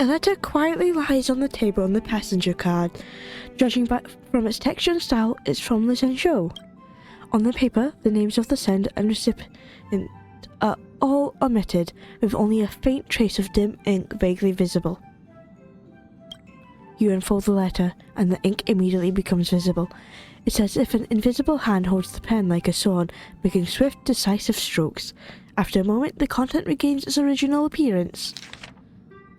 A letter quietly lies on the table on the passenger card. Judging from its texture and style, it's from the sent show. On the paper, the names of the sender and recipient are all omitted, with only a faint trace of dim ink vaguely visible. You unfold the letter, and the ink immediately becomes visible. It's as if an invisible hand holds the pen like a sword, making swift, decisive strokes. After a moment, the content regains its original appearance.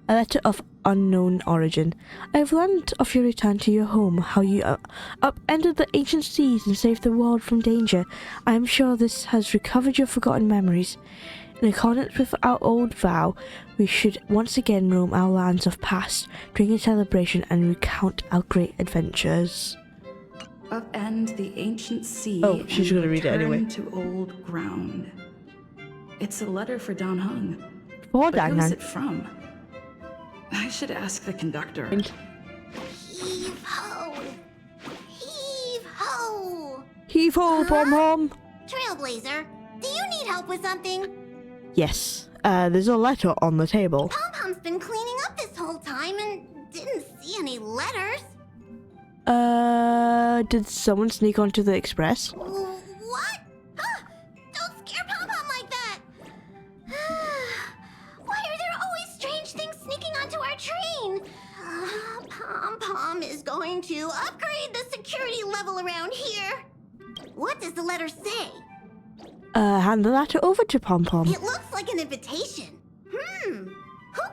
A letter of unknown origin. I have learned of your return to your home, how you upended the ancient seas and saved the world from danger. I am sure this has recovered your forgotten memories. In accordance with our old vow, we should once again roam our lands of past, drink in celebration, and recount our great adventures. Upend the ancient sea. Oh, she's going to read it anyway. Return to old ground. It's a letter for Dan Heng. For But Dan who's Heng. it from? I should ask the conductor. Heave ho! Heave ho! Heave ho, Pom-Pom! Trailblazer, do you need help with something? Yes, there's a letter on the table. Pom-Pom's been cleaning up this whole time and didn't see any letters. Did someone sneak onto the express? What? Don't scare Pom-Pom like that! Why are there always strange things sneaking onto our train? Pom-Pom is going to upgrade the security level around here. What does the letter say? Hand the letter over to Pom-Pom. It looks like an invitation. Who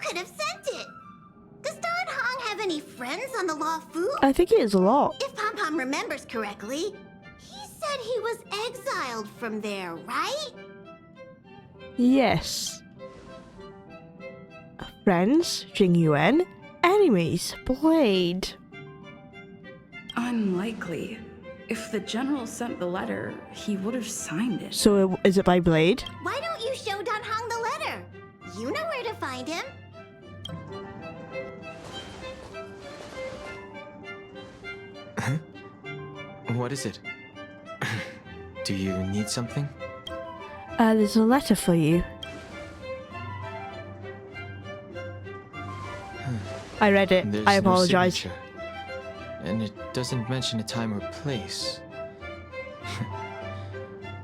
could have sent it? Does Dan Heng have any friends on the Law Fu? I think it is a lot. If Pom-Pom remembers correctly, he said he was exiled from there, right? Yes. Friends, Jing Yuan. Enemies, Blade. Unlikely. If the general sent the letter, he would have signed it. So is it by Blade? Why don't you show Dan Heng the letter? You know where to find him. Huh? What is it? Do you need something? There's a letter for you. I read it. There's I no apologize. signature. And it doesn't mention a time or place.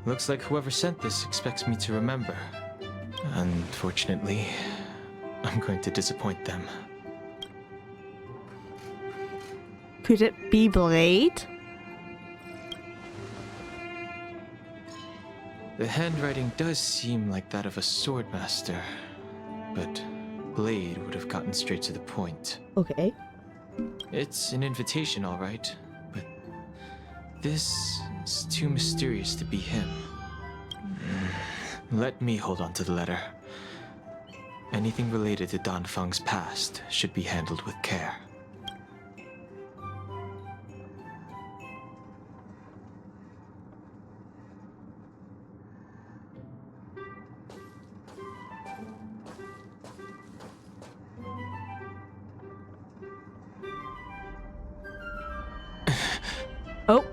Looks like whoever sent this expects me to remember. Unfortunately, I'm going to disappoint them. Could it be Blade? The handwriting does seem like that of a swordmaster, but Blade would have gotten straight to the point. Okay. It's an invitation, all right, but this is too mysterious to be him. Let me hold on to the letter. Anything related to Dan Feng's past should be handled with care. Oh.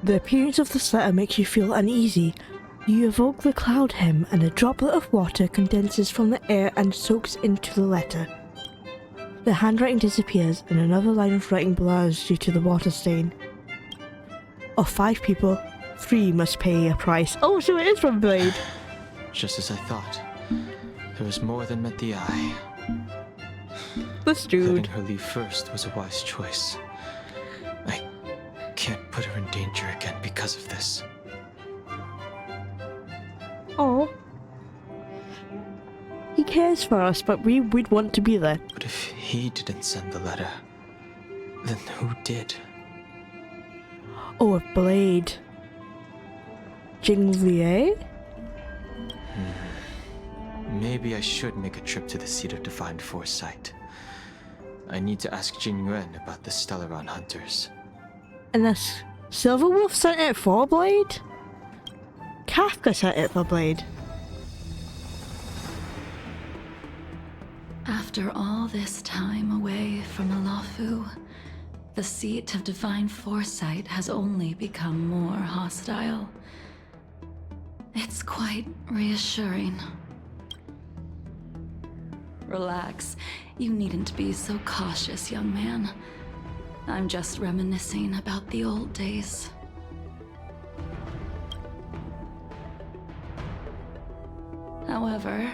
The appearance of this letter makes you feel uneasy. You evoke the cloud hymn, and a droplet of water condenses from the air and soaks into the letter. The handwriting disappears, and another line of writing blurs due to the water stain. Of 5 people, 3 must pay a price. Oh, so it is from Blade. Just as I thought. There was more than met the eye. This Letting dude. her leave first was a wise choice. I can't put her in danger again because of this. Oh. He cares for us, but we'd want to be there. But if he didn't send the letter, then who did? Oh, a Blade. Jing Liu? Maybe I should make a trip to the seat of divine foresight. I need to ask Jing Yuan about the Stellaron hunters. Unless Silverwolf sent it for Blade? Kafka sent it for Blade. After all this time away from Alafu, the seat of divine foresight has only become more hostile. It's quite reassuring. Relax. You needn't be so cautious, young man. I'm just reminiscing about the old days. However,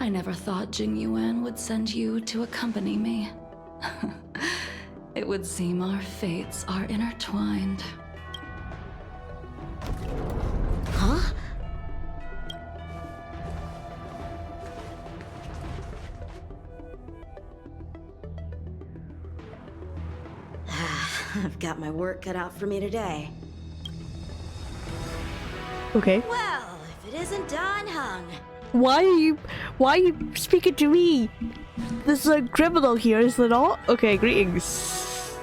I never thought Jing Yuan would send you to accompany me. It would seem our fates are intertwined. Huh? I've got my work cut out for me today. Okay. Well, if it isn't Don Heng. Why are you speaking to me? There's a criminal here, is there not? Okay, greetings.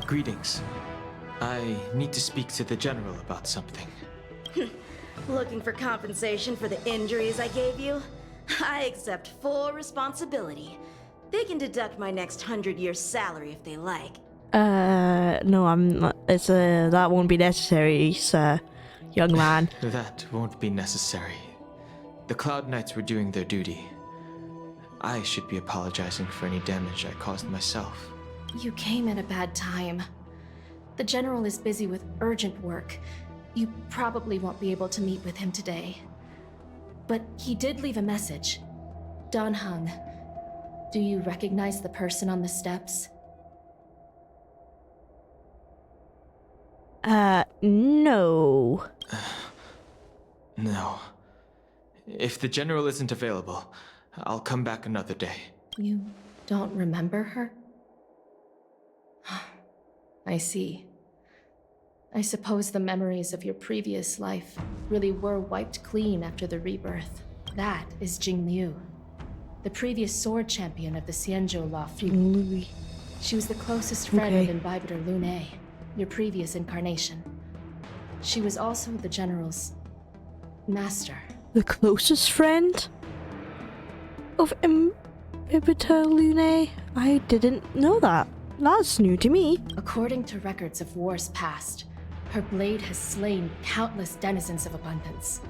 Greetings. I need to speak to the general about something. Looking for compensation for the injuries I gave you? I accept full responsibility. They can deduct my next 100-year salary if they like. No, I'm not. That won't be necessary, sir. Young man. That won't be necessary. The Cloud Knights were doing their duty. I should be apologizing for any damage I caused myself. You came at a bad time. The General is busy with urgent work. You probably won't be able to meet with him today. But he did leave a message. Don Heng, do you recognize the person on the steps? No. No. If the general isn't available, I'll come back another day. You don't remember her? I see. I suppose the memories of your previous life really were wiped clean after the rebirth. That is Jing Liu, the previous sword champion of the Xianzhou Law Fu. Louis. She was the closest friend Okay. of Imbibitor Lune, your previous incarnation. She was also the General's master. The closest friend of Imbibitor Lune? I didn't know that. That's new to me. According to records of wars past, her blade has slain countless denizens of abundance.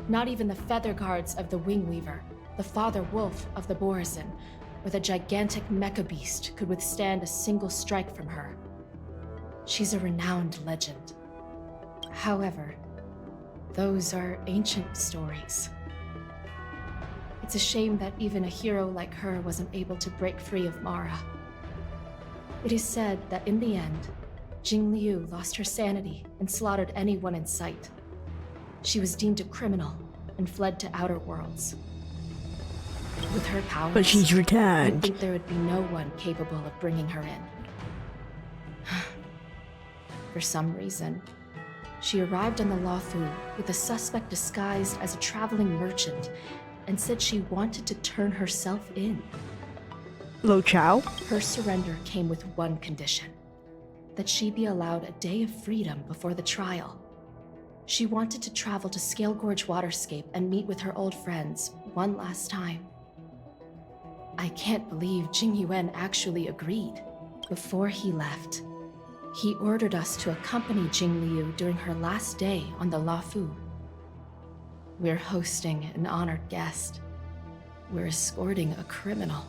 Not even the feather guards of the Wing Weaver, the father wolf of the Borazin, or the gigantic mecha beast could withstand a single strike from her. She's a renowned legend. However, those are ancient stories. It's a shame that even a hero like her wasn't able to break free of Mara. It is said that in the end, Jing Liu lost her sanity and slaughtered anyone in sight. She was deemed a criminal and fled to outer worlds. With her powers, But she's I returned. think there would be no one capable of bringing her in. For some reason, she arrived on the Luofu with a suspect disguised as a traveling merchant and said she wanted to turn herself in. Lo Chao? Her surrender came with one condition: that she be allowed a day of freedom before the trial. She wanted to travel to Scale Gorge Waterscape and meet with her old friends one last time. I can't believe Jing Yuan actually agreed. Before he left, he ordered us to accompany Jing Liu during her last day on the Luofu. We're hosting an honored guest. We're escorting a criminal.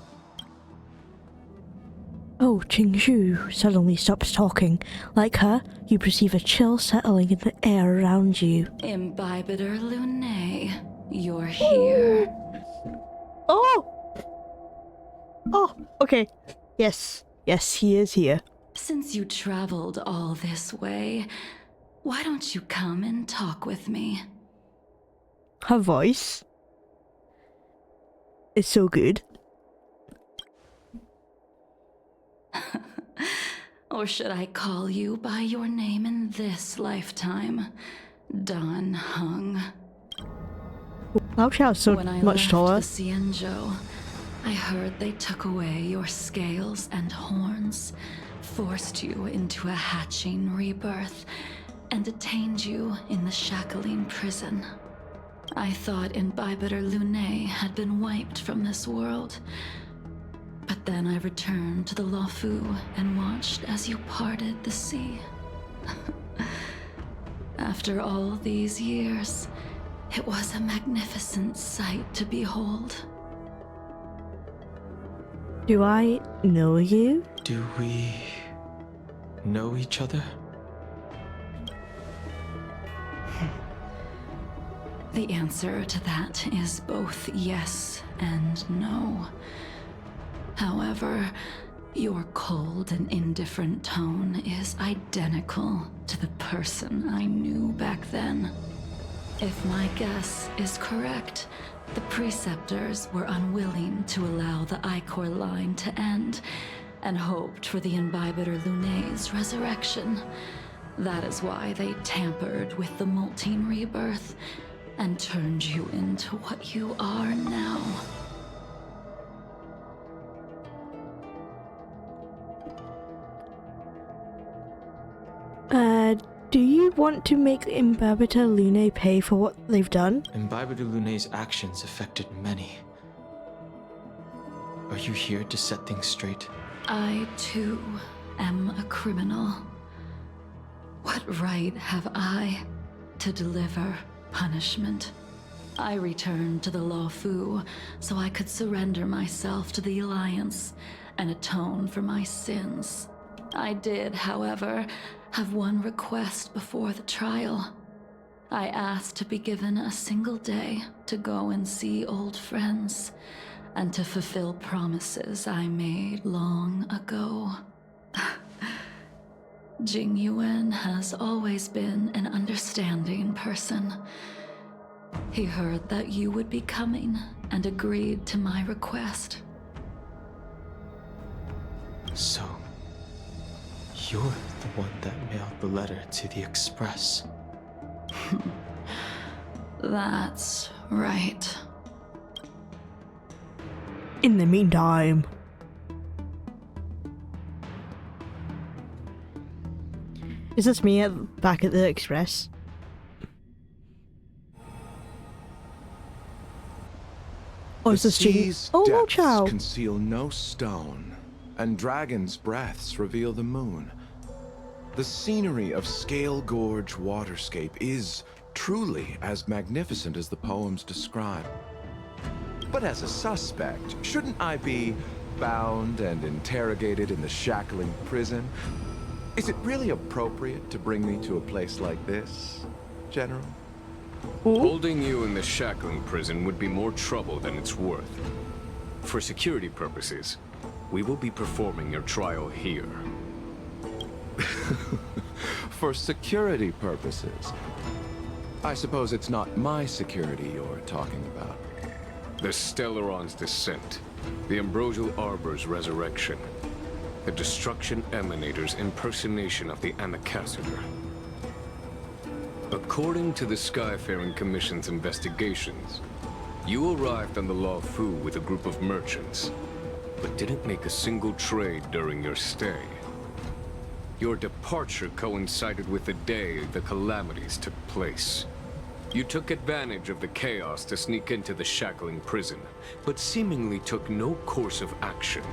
Oh, Qingzhu suddenly stops talking. Like her, you perceive a chill settling in the air around you. Imbibitor Lune, you're here. Oh! Oh, okay. Yes, he is here. Since you traveled all this way, why don't you come and talk with me? Her voice is so good. Or should I call you by your name in this lifetime? Don Heng. Lao Chao's so When I much left taller. the Xianzhou, I heard they took away your scales and horns, forced you into a hatching rebirth, and detained you in the shackling prison. I thought Imbibitor Lune had been wiped from this world. But then I returned to the Luofu and watched as you parted the sea. After all these years, it was a magnificent sight to behold. Do I know you? Do we know each other? The answer to that is both yes and no. However, your cold and indifferent tone is identical to the person I knew back then. If my guess is correct, the Preceptors were unwilling to allow the Ichor line to end, and hoped for the Imbibiter Lunay's resurrection. That is why they tampered with the Moltene rebirth, and turned you into what you are now. Do you want to make Imbibiter Lunay pay for what they've done? Imbibiter Lunay's actions affected many. Are you here to set things straight? I, too, am a criminal. What right have I to deliver punishment? I returned to the Lawfu so I could surrender myself to the Alliance and atone for my sins. I did, however, have one request before the trial. I asked to be given a single day to go and see old friends, and to fulfill promises I made long ago. Jing Yuan has always been an understanding person. He heard that you would be coming and agreed to my request. So, you're the one that mailed the letter to the Express. That's right. In the meantime... Is this me back at the Express? Or is this Jing? sea's Oh, depths child. conceal no stone, and dragons' breaths reveal the moon. The scenery of Scale Gorge Waterscape is truly as magnificent as the poems describe. But as a suspect, shouldn't I be bound and interrogated in the shackling prison? Is it really appropriate to bring me to a place like this, General? Holding you in the shackling prison would be more trouble than it's worth. For security purposes, we will be performing your trial here. For security purposes? I suppose it's not my security you're talking about. The Stellaron's descent, the Ambrosial Arbor's resurrection, the Destruction Emanator's impersonation of the Anacaster. According to the Skyfaring Commission's investigations, you arrived on the Lawfu with a group of merchants, but didn't make a single trade during your stay. Your departure coincided with the day the calamities took place. You took advantage of the chaos to sneak into the shackling prison, but seemingly took no course of action.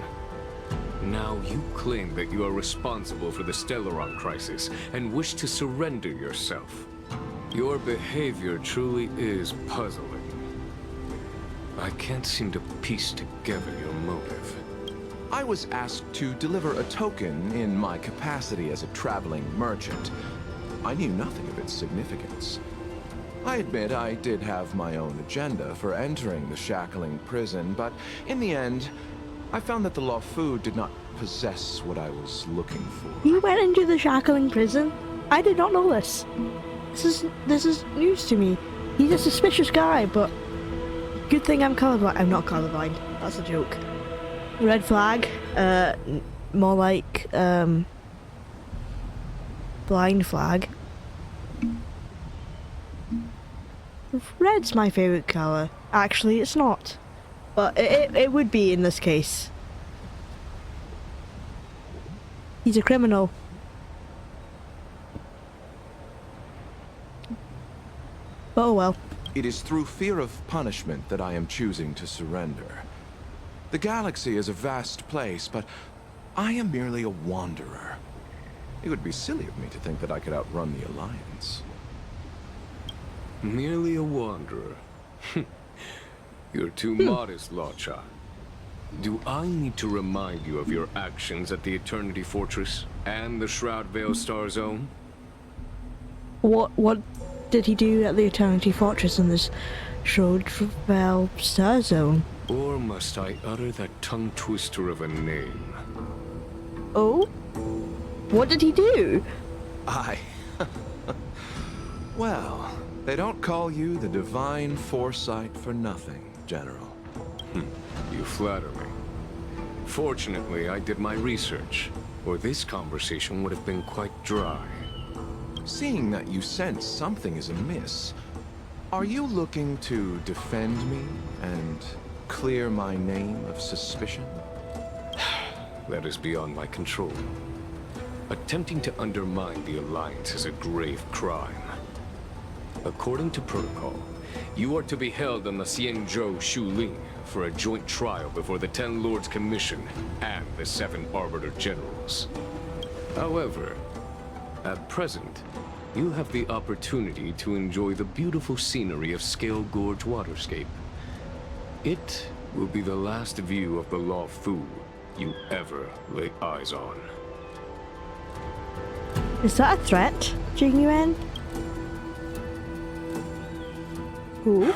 Now you claim that you are responsible for the Stellaron crisis and wish to surrender yourself. Your behavior truly is puzzling. I can't seem to piece together your motive. I was asked to deliver a token in my capacity as a traveling merchant. I knew nothing of its significance. I admit I did have my own agenda for entering the shackling prison, but in the end, I found that the Lawfu did not possess what I was looking for. You went into the shackling prison? I did not know this. This is news to me. He's a suspicious guy, but good thing I'm colorblind. I'm not colorblind. That's a joke. Red flag. More like blind flag. Red's my favorite color. Actually, it's not, but it would be in this case. He's a criminal. But oh well. It is through fear of punishment that I am choosing to surrender. The galaxy is a vast place, but I am merely a wanderer. It would be silly of me to think that I could outrun the Alliance. Merely a wanderer. You're too modest, Lawcha. Do I need to remind you of your actions at the Eternity Fortress and the Shroud Veil Star Zone? What did he do at the Eternity Fortress in this Shroudvale Star Zone? Or must I utter that tongue twister of a name? Oh? What did he do? Well, they don't call you the Divine Foresight for nothing, General. You flatter me. Fortunately, I did my research, or this conversation would have been quite dry. Seeing that you sense something is amiss, are you looking to defend me and clear my name of suspicion? That is beyond my control. Attempting to undermine the Alliance is a grave crime. According to protocol, you are to be held on the Xianzhou Shuling for a joint trial before the Ten Lords Commission and the 7 Arbiter Generals. However, at present, you have the opportunity to enjoy the beautiful scenery of Scale Gorge Waterscape. It will be the last view of the Law Fu you ever lay eyes on. Is that a threat, Jing Yuan? Who?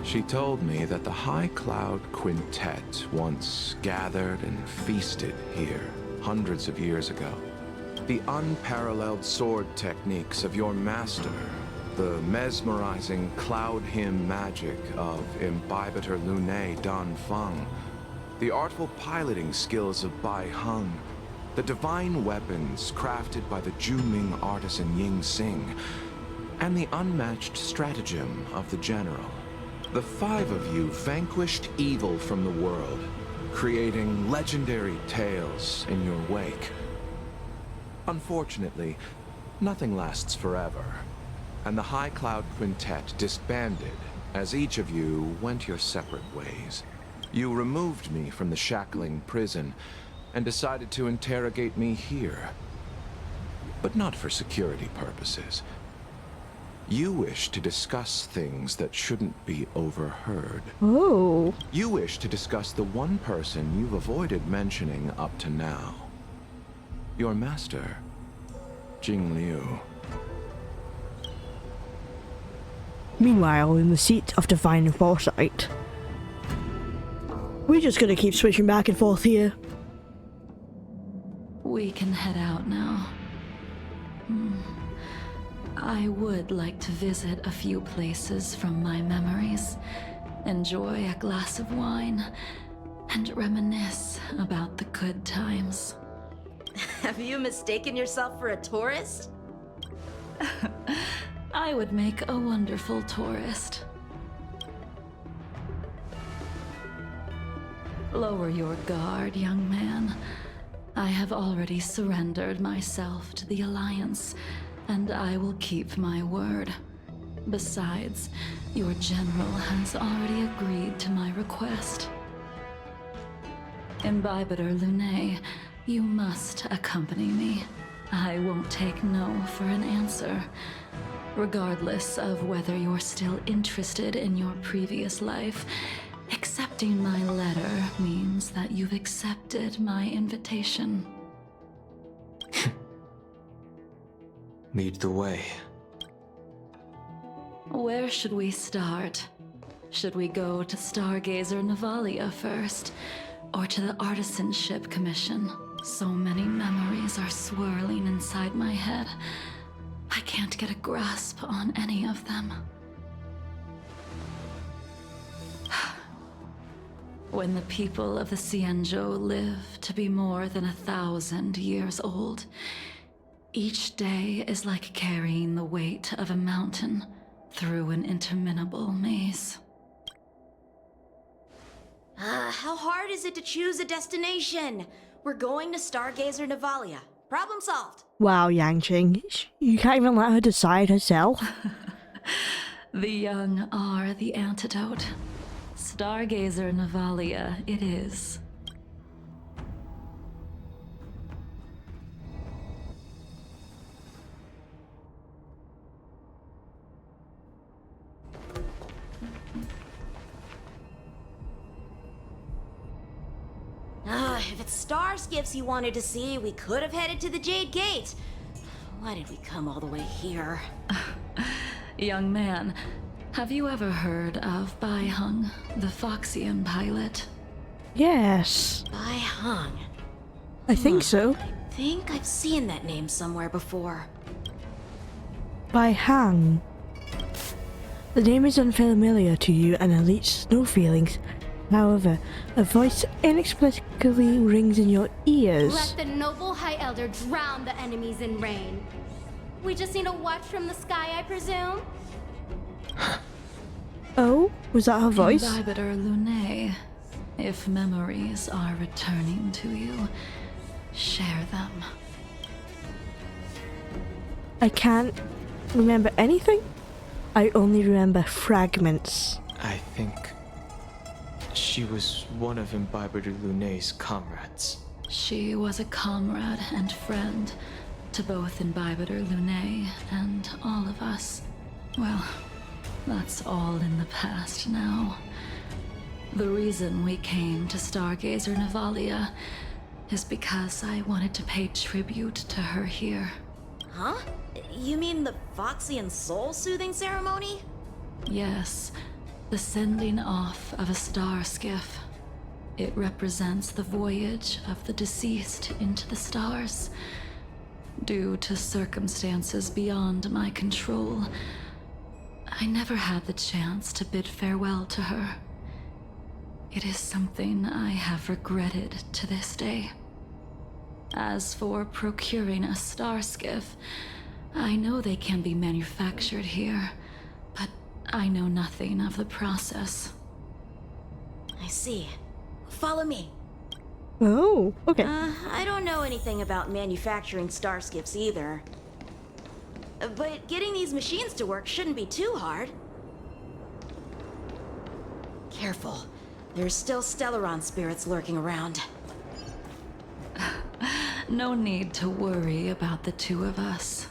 She told me that the High Cloud Quintet once gathered and feasted here hundreds of years ago. The unparalleled sword techniques of your master, the mesmerizing cloud hymn magic of Imbibitor Lunae Dan Feng, the artful piloting skills of Bai Heng, the divine weapons crafted by the Juming artisan Ying Xing, and the unmatched stratagem of the General. The 5 of you vanquished evil from the world, creating legendary tales in your wake. Unfortunately, nothing lasts forever, and the High Cloud Quintet disbanded as each of you went your separate ways. You removed me from the shackling prison and decided to interrogate me here. But not for security purposes. You wish to discuss things that shouldn't be overheard. Oh. You wish to discuss the one person you've avoided mentioning up to now. Your master, Jing Liu. Meanwhile, in the seat of Divine Foresight. We're just gonna keep switching back and forth here. We can head out now. I would like to visit a few places from my memories, enjoy a glass of wine, and reminisce about the good times. Have you mistaken yourself for a tourist? I would make a wonderful tourist. Lower your guard, young man. I have already surrendered myself to the Alliance, and I will keep my word. Besides, your general has already agreed to my request. Imbibitor Lunae, you must accompany me. I won't take no for an answer. Regardless of whether you're still interested in your previous life, accepting my letter means that you've accepted my invitation. Lead the way. Where should we start? Should we go to Stargazer Navalia first, or to the Artisanship Commission? So many memories are swirling inside my head. I can't get a grasp on any of them. When the people of the Xianzhou live to be more than 1,000 years old, each day is like carrying the weight of a mountain through an interminable maze. How hard is it to choose a destination? We're going to Stargazer Navalia. Problem solved. Wow, Yangqing, you can't even let her decide herself. The young are the antidote. Stargazer Navalia it is. If it's star skiffs you wanted to see, we could have headed to the Jade Gate. Why did we come all the way here? Young man, have you ever heard of Heng, the Foxian pilot? Yes, Heng. I think so. I think I've seen that name somewhere before. By Hang. The name is unfamiliar to you and elites no feelings. However, a voice inexplicably rings in your ears. Let the noble High Elder drown the enemies in rain. We just need a watch from the sky, I presume? Oh, was that her voice? Imbibiter Lunae, if memories are returning to you, share them. I can't remember anything. I only remember fragments. I think she was one of Imbibiter Lunae's comrades. She was a comrade and friend to both Imbibiter Lunae and all of us. Well, that's all in the past now. The reason we came to Stargazer Navalia is because I wanted to pay tribute to her here. Huh? You mean the Foxian soul-soothing ceremony? Yes, the sending off of a star skiff. It represents the voyage of the deceased into the stars. Due to circumstances beyond my control, I never had the chance to bid farewell to her. It is something I have regretted to this day. As for procuring a star skiff, I know they can be manufactured here, but I know nothing of the process. I see. Follow me. Oh, okay. I don't know anything about manufacturing star skiffs either. But getting these machines to work shouldn't be too hard. Careful. There's still Stellaron spirits lurking around. No need to worry about the two of us.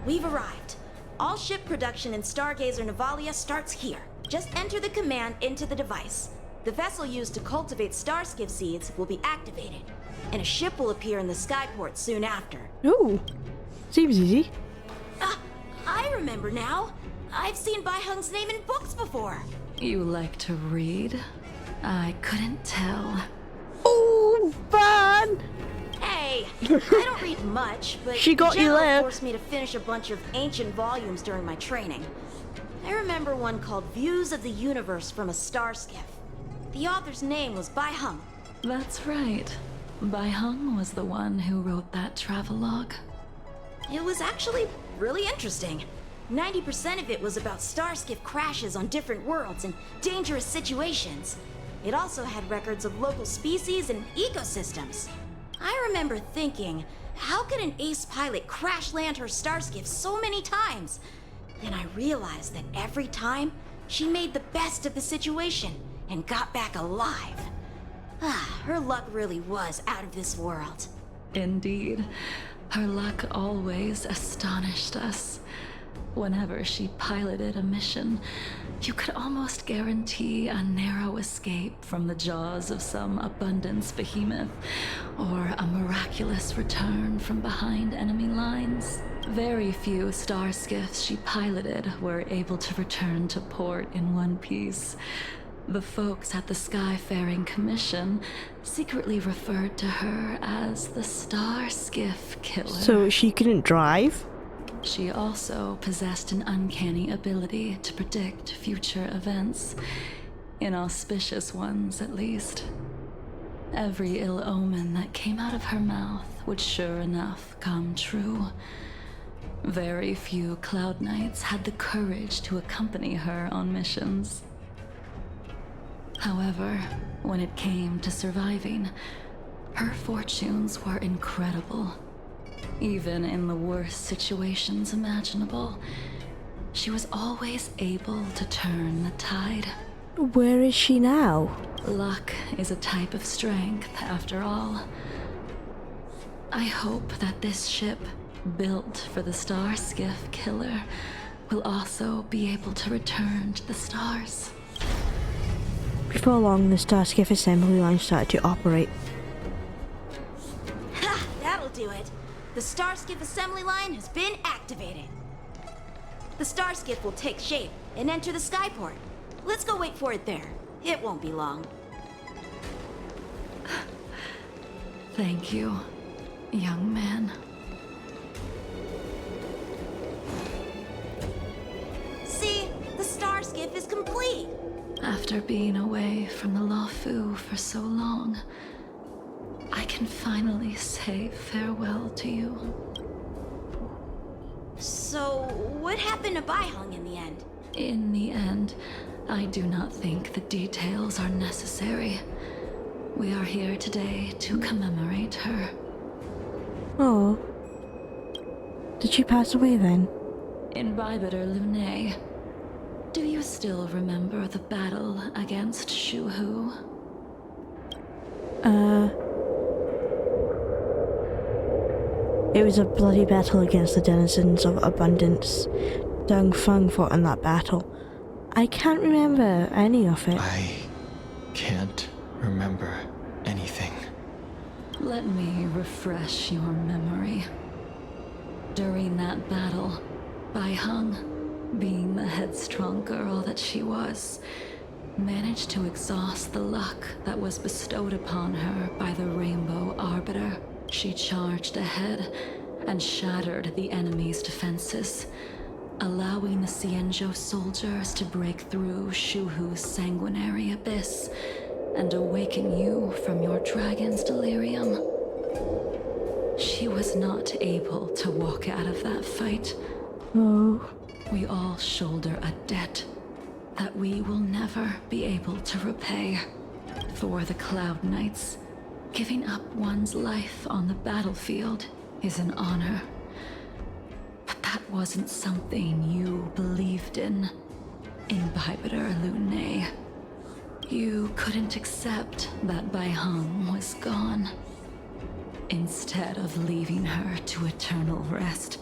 We've arrived. All ship production in Stargazer Navalia starts here. Just enter the command into the device. The vessel used to cultivate starskiff seeds will be activated, and a ship will appear in the skyport soon after. Oh, seems easy. I remember now. I've seen Heng's name in books before. You like to read? I couldn't tell. Oh, man! Hey, I don't read much, but She got the you general there. forced me to finish a bunch of ancient volumes during my training. I remember one called Views of the Universe from a Star Skiff. The author's name was Heng. That's right. Heng was the one who wrote that travelogue. It was actually really interesting. 90% of it was about starskiff crashes on different worlds and dangerous situations. It also had records of local species and ecosystems. I remember thinking, how could an ace pilot crash land her starskiff so many times? Then I realized that every time, she made the best of the situation and got back alive. Her luck really was out of this world. Indeed. Her luck always astonished us. Whenever she piloted a mission, you could almost guarantee a narrow escape from the jaws of some abundance behemoth, or a miraculous return from behind enemy lines. Very few star skiffs she piloted were able to return to port in one piece. The folks at the Skyfaring Commission secretly referred to her as the Star Skiff Killer. So she couldn't drive? She also possessed an uncanny ability to predict future events, inauspicious ones at least. Every ill omen that came out of her mouth would sure enough come true. Very few Cloud Knights had the courage to accompany her on missions. However, when it came to surviving, her fortunes were incredible. Even in the worst situations imaginable, she was always able to turn the tide. Where is she now? Luck is a type of strength, after all. I hope that this ship, built for the Star Skiff Killer, will also be able to return to the stars. before long, the Starskiff assembly line started to operate. Ha! That'll do it. The Starskiff assembly line has been activated. The Starskiff will take shape and enter the skyport. Let's go wait for it there. It won't be long. Thank you, young man. See? The Starskiff is complete. After being away from the Luofu for so long, I can finally say farewell to you. So, what happened to Heng in the end? In the end, I do not think the details are necessary. We are here today to commemorate her. Oh. Did she pass away then? In Bybiter Lune, do you still remember the battle against Shuhu? It was a bloody battle against the denizens of abundance. Deng Feng fought in that battle. I can't remember any of it. I can't remember anything. Let me refresh your memory. During that battle, Heng, being the headstrong girl that she was, managed to exhaust the luck that was bestowed upon her by the Rainbow Arbiter. She charged ahead and shattered the enemy's defenses, allowing the Xianzhou soldiers to break through Shuhu's sanguinary abyss and awaken you from your dragon's delirium. She was not able to walk out of that fight. Oh. We all shoulder a debt that we will never be able to repay. For the Cloud Knights, giving up one's life on the battlefield is an honor. But that wasn't something you believed in Bybiter Lune. You couldn't accept that Heng was gone. Instead of leaving her to eternal rest,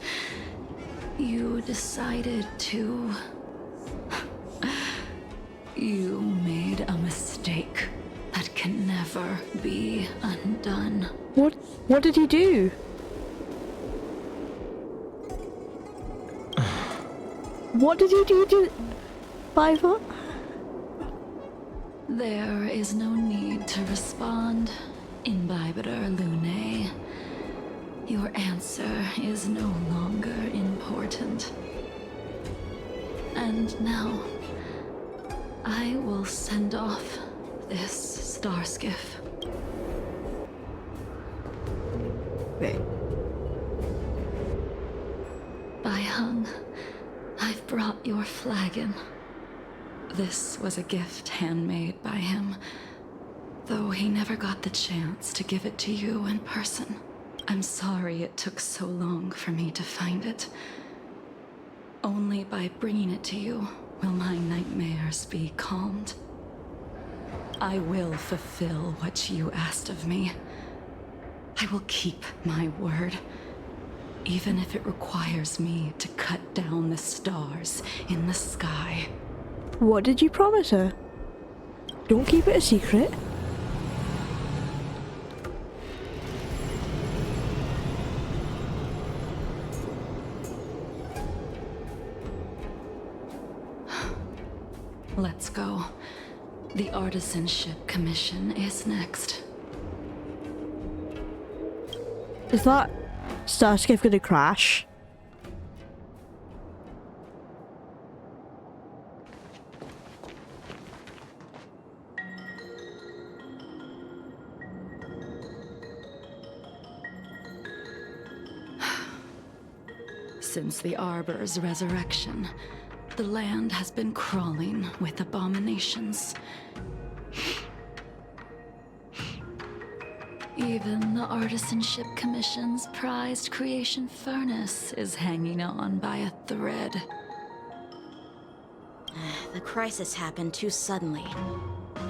you decided to... You made a mistake that can never be undone. What did he do? What did he do to Biver? There is no need to respond, Imbibiter Lune. Your answer is no longer important. And now, I will send off this Starskiff. Wait. Heng, I've brought your flagon. This was a gift handmade by him, though he never got the chance to give it to you in person. I'm sorry it took so long for me to find it. Only by bringing it to you will my nightmares be calmed. I will fulfill what you asked of me. I will keep my word, even if it requires me to cut down the stars in the sky. What did you promise her? Don't keep it a secret. Let's go. The Artisanship Commission is next. Is that Starskiff gonna crash? Since the Arbor's resurrection, the land has been crawling with abominations. Even the Artisanship Commission's prized creation furnace is hanging on by a thread. The crisis happened too suddenly.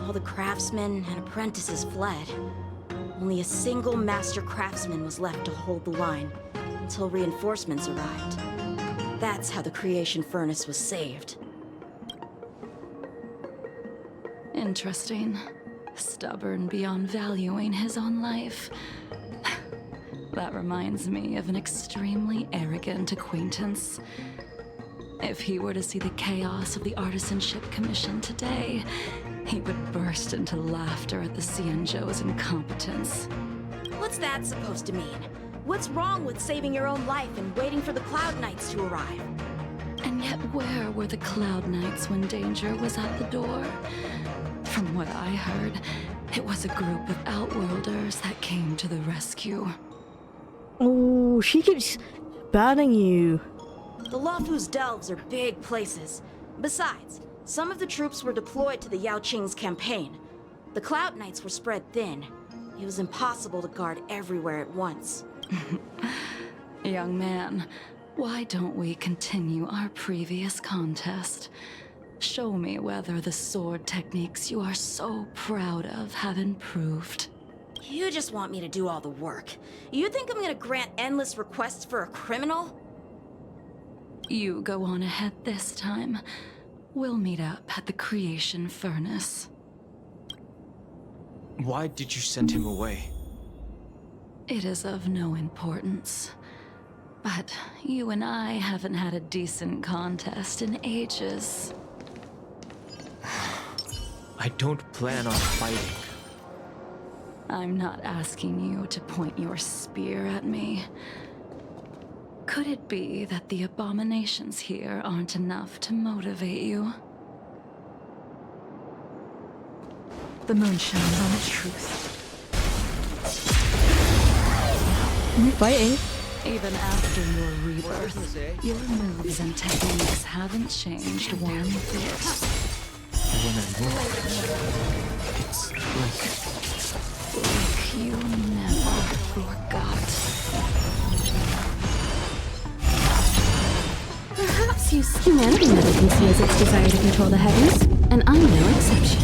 All the craftsmen and apprentices fled. Only a single master craftsman was left to hold the line until reinforcements arrived. That's how the creation furnace was saved. Interesting. Stubborn beyond valuing his own life. That reminds me of an extremely arrogant acquaintance. If he were to see the chaos of the Artisanship Commission today, he would burst into laughter at the Cienjo's incompetence. What's that supposed to mean? What's wrong with saving your own life and waiting for the Cloud Knights to arrive? And yet where were the Cloud Knights when danger was at the door? From what I heard, it was a group of Outworlders that came to the rescue. Oh, she keeps banning you. The Luofu's delves are big places. Besides, some of the troops were deployed to the Yao Qing's campaign. The Cloud Knights were spread thin. It was impossible to guard everywhere at once. Young man, why don't we continue our previous contest? Show me whether the sword techniques you are so proud of have improved. You just want me to do all the work. You think I'm gonna grant endless requests for a criminal? You go on ahead this time. We'll meet up at the Creation Furnace. Why did you send him away? It is of no importance. But you and I haven't had a decent contest in ages. I don't plan on fighting. I'm not asking you to point your spear at me. Could it be that the abominations here aren't enough to motivate you? The moon shines on the truth. Are you fighting? Even after your rebirth, your moves and techniques haven't changed one bit. When I move, it's Like you never forgot. Perhaps humanity never conceals its desire to control the heavens, and I'm no exception.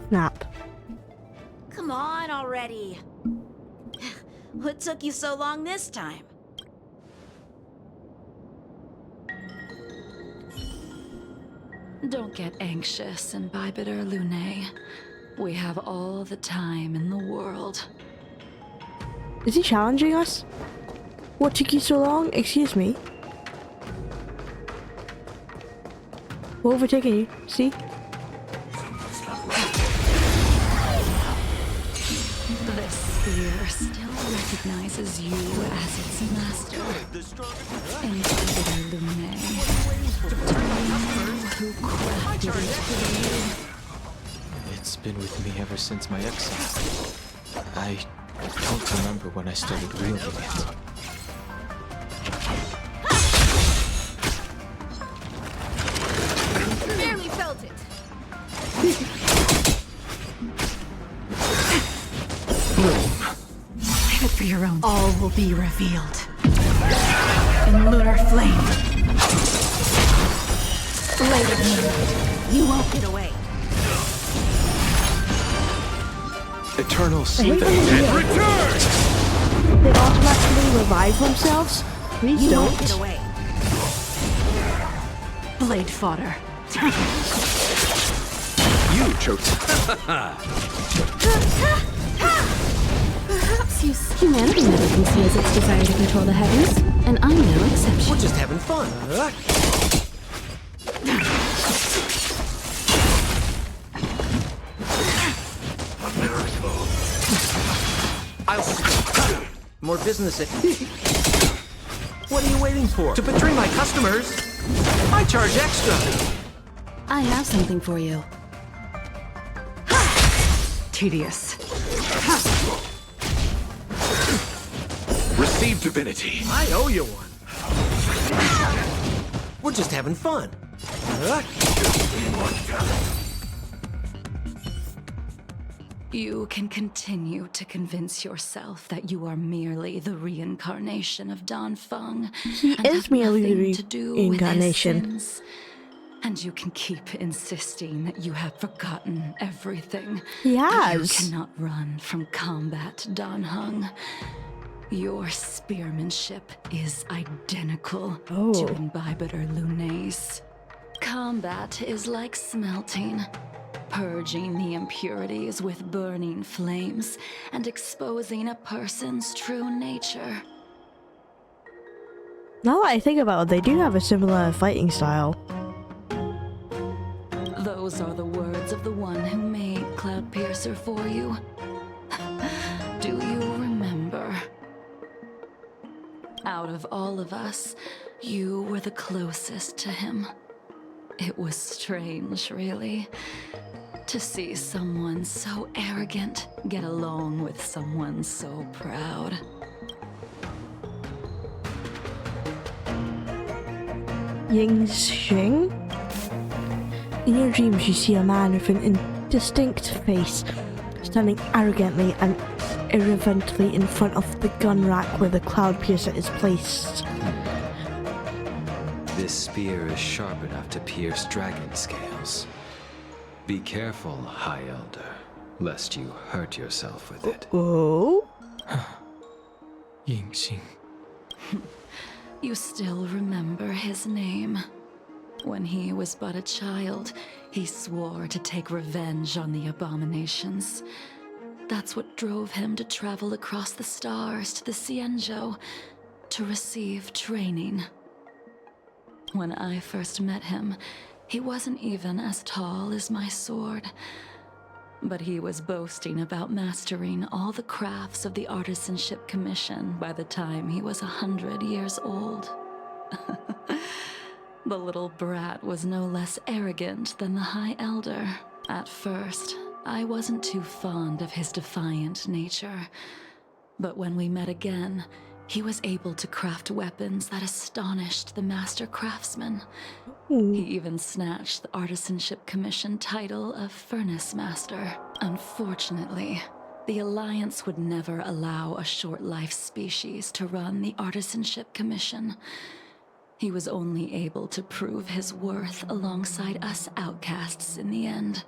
Snap. Come on already. What took you so long this time? Don't get anxious, Imbibitor Lunae. We have all the time in the world. Is he challenging us? What took you so long? Excuse me. We're overtaking you. See? This spear still recognizes you as its master. Imbibitor Lunae. Who crafted it for you? It's been with me ever since my exile. I don't remember when I started wielding it. Barely felt it. Save it for your own. All will be revealed in lunar flame. Later, you won't get away. Eternal I hate sleep. when they automatically revive themselves. Please You don't. won't get away. Blade fodder. You chose. Perhaps humanity never conceals its desire to control the heavens, and I'm no exception. We're just having fun. I'll more business at. What are you waiting for? To betray my customers? I charge extra. I have something for you. Tedious. Receive divinity. I owe you one. We're just having fun. You can continue to convince yourself that you are merely the reincarnation of Dan Feng. He and is have merely the nothing to do with his reincarnation. sins. And you can keep insisting that you have forgotten everything. He But you has. cannot run from combat, Dan Heng. Your spearmanship is identical Oh. to Imbibitor Lunae's. combat is like smelting, purging the impurities with burning flames and exposing a person's true nature. Now that I think about it, they do have a similar fighting style. Those are the words of the one who made Cloudpiercer for you. Do you remember? Out of all of us, you were the closest to him. It was strange, really, to see someone so arrogant get along with someone so proud. Ying-Xing? In your dreams, you see a man with an indistinct face, standing arrogantly and irreverently in front of the gun rack where the Cloudpiercer is placed. This spear is sharp enough to pierce dragon scales. Be careful, High Elder, lest you hurt yourself with it. Oh? Ying-Xing. You still remember his name. When he was but a child, he swore to take revenge on the abominations. That's what drove him to travel across the stars to the Xianzhou to receive training. When I first met him, he wasn't even as tall as my sword. But he was boasting about mastering all the crafts of the Artisanship Commission by the time he was 100 years old. The little brat was no less arrogant than the High Elder. At first, I wasn't too fond of his defiant nature. But when we met again, he was able to craft weapons that astonished the Master Craftsman. He even snatched the Artisanship Commission title of Furnace Master. Unfortunately, the Alliance would never allow a short-life species to run the Artisanship Commission. He was only able to prove his worth alongside us outcasts in the end.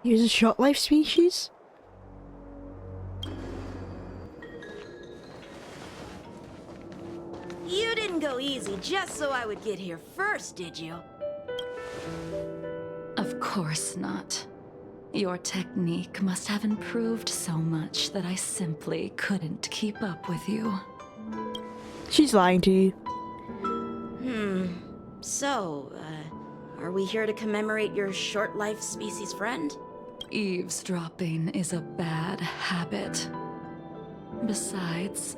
He was a short-life species? You didn't go easy just so I would get here first, did you? Of course not. Your technique must have improved so much that I simply couldn't keep up with you. She's lying to you. So, are we here to commemorate your short-life species friend? Eavesdropping is a bad habit. Besides,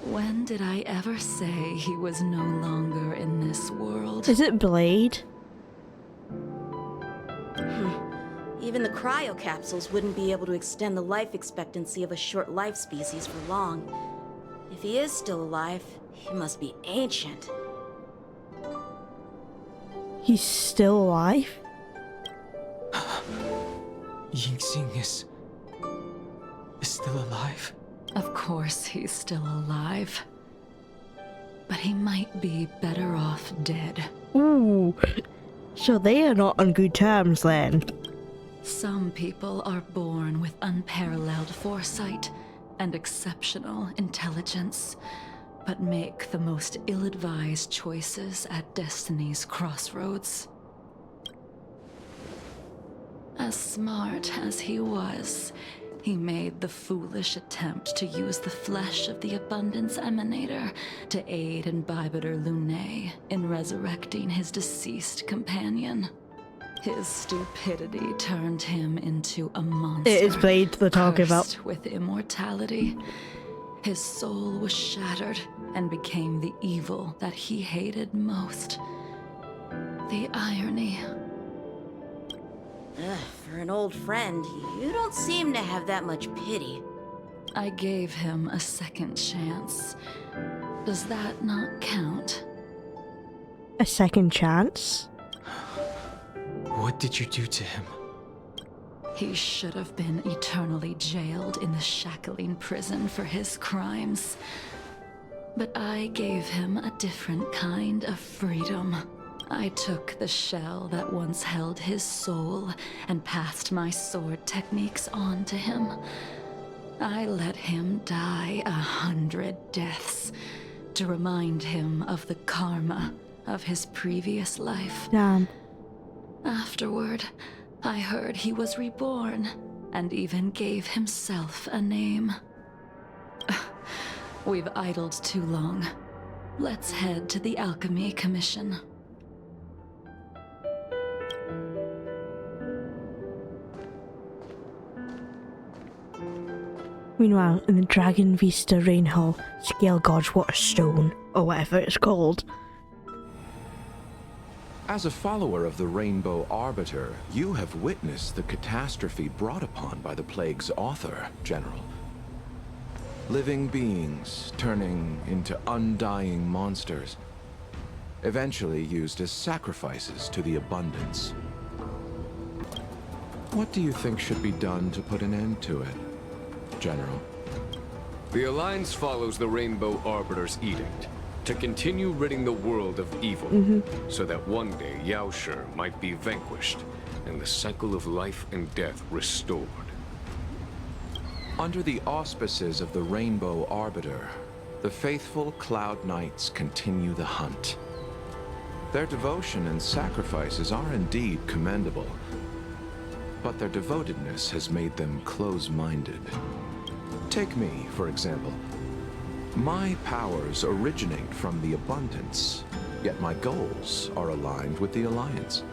when did I ever say he was no longer in this world? Is it Blade? Even the cryocapsules wouldn't be able to extend the life expectancy of a short-life species for long. If he is still alive, he must be ancient. He's still alive? Ying-Xing is still alive? Of course he's still alive. But he might be better off dead. Ooh. So they are not on good terms then. Some people are born with unparalleled foresight and exceptional intelligence, but make the most ill-advised choices at destiny's crossroads. As smart as he was, he made the foolish attempt to use the flesh of the Abundance Emanator to aid in Bibiter Lunae in resurrecting his deceased companion. His stupidity turned him into a monster. It is Blade they're talking about. Cursed with immortality. His soul was shattered and became the evil that he hated most. The irony. For an old friend, you don't seem to have that much pity. I gave him a second chance. Does that not count? A second chance? What did you do to him? He should have been eternally jailed in the shackling prison for his crimes. But I gave him a different kind of freedom. I took the shell that once held his soul and passed my sword techniques on to him. I let him die 100 deaths to remind him of the karma of his previous life. Damn. Afterward, I heard he was reborn and even gave himself a name. We've idled too long. Let's head to the Alchemy Commission. Meanwhile, in the Dragon Vista Rain Hall, Scale Gorge Waterstone, or whatever it's called. As a follower of the Rainbow Arbiter, you have witnessed the catastrophe brought upon by the plague's author, General. Living beings turning into undying monsters, eventually used as sacrifices to the abundance. What do you think should be done to put an end to it, General? The Alliance follows the Rainbow Arbiter's edict to continue ridding the world of evil, so that one day Yaoshi might be vanquished and the cycle of life and death restored. Under the auspices of the Rainbow Arbiter, the faithful Cloud Knights continue the hunt. Their devotion and sacrifices are indeed commendable, but their devotedness has made them close-minded. Take me, for example. My powers originate from the Abundance, yet my goals are aligned with the Alliance.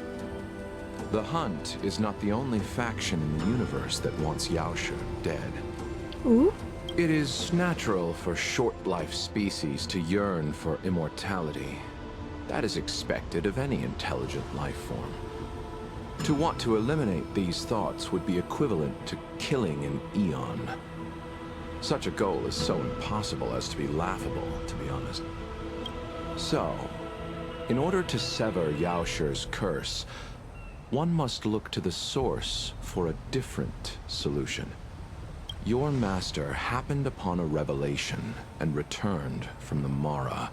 The Hunt is not the only faction in the universe that wants Yaoshi dead. Ooh. It is natural for short-life species to yearn for immortality. That is expected of any intelligent life form. To want to eliminate these thoughts would be equivalent to killing an eon. Such a goal is so impossible as to be laughable, to be honest. So, in order to sever Yaoshi's curse, one must look to the source for a different solution. Your master happened upon a revelation and returned from the Mara.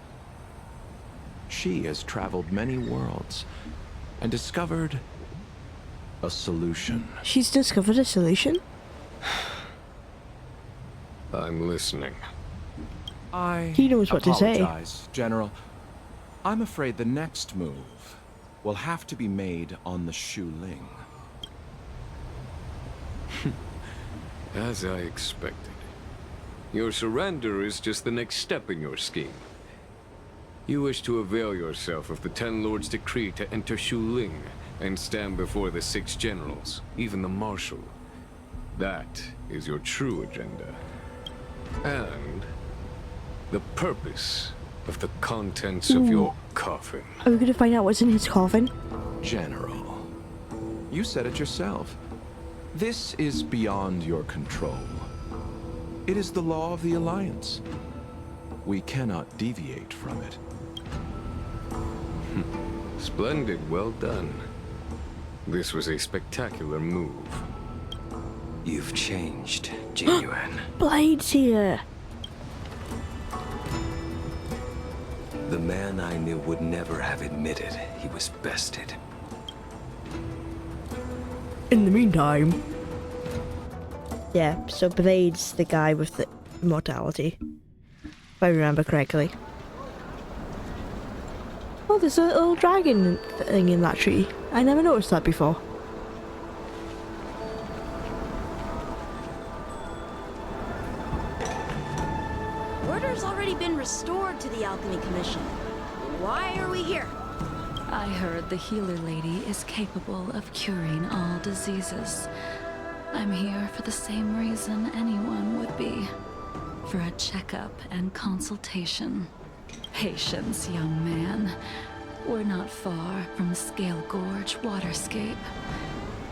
She has traveled many worlds and discovered a solution. She's discovered a solution? I'm listening. He knows what to say. Apologize, General. I'm afraid the next move will have to be made on the Shu Ling. As I expected. Your surrender is just the next step in your scheme. You wish to avail yourself of the Ten Lords' decree to enter Shu Ling and stand before the 6 generals, even the Marshal. That is your true agenda. And the purpose of the contents of your coffin. Are we going to find out what's in his coffin? General, you said it yourself. This is beyond your control. It is the law of the Alliance. We cannot deviate from it. Splendid, well done. This was a spectacular move. You've changed, Jinyuan. Blade's here. The man I knew would never have admitted he was bested. In the meantime. Yeah, so Blade's the guy with the immortality. If I remember correctly. Oh, there's a little dragon thing in that tree. I never noticed that before. Order's already been restored to the Alchemy Commission. Why are we here? I heard the healer lady is capable of curing all diseases. I'm here for the same reason anyone would be. For a checkup and consultation. Patience, young man. We're not far from Scale Gorge Waterscape.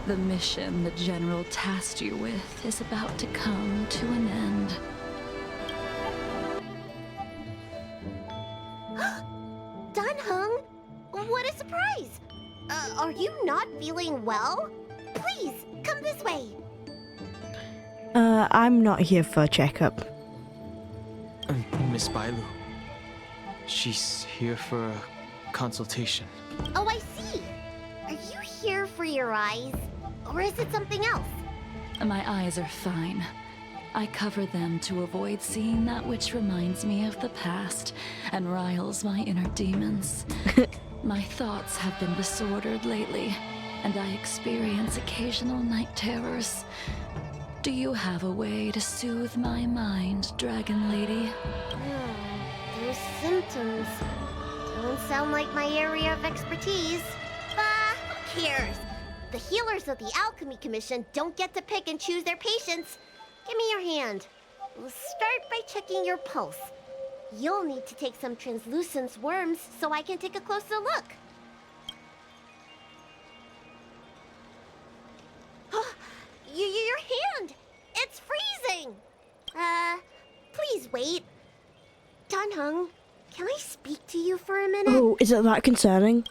The mission the General tasked you with is about to come to an end. Done, Heng. What a surprise. Are you not feeling well? Please, come this way. I'm not here for a checkup. Miss Bailu. She's here for a consultation. Oh, I see. Are you here for your eyes? Or is it something else? My eyes are fine. I cover them to avoid seeing that which reminds me of the past and riles my inner demons. My thoughts have been disordered lately, and I experience occasional night terrors. Do you have a way to soothe my mind, Dragon Lady? Those symptoms don't sound like my area of expertise. Bah, who cares? The healers of the Alchemy Commission don't get to pick and choose their patients. Give me your hand. We'll start by checking your pulse. You'll need to take some translucent worms so I can take a closer look. Your hand! It's freezing! Please wait. Heng, can I speak to you for a minute? Oh, is it that concerning?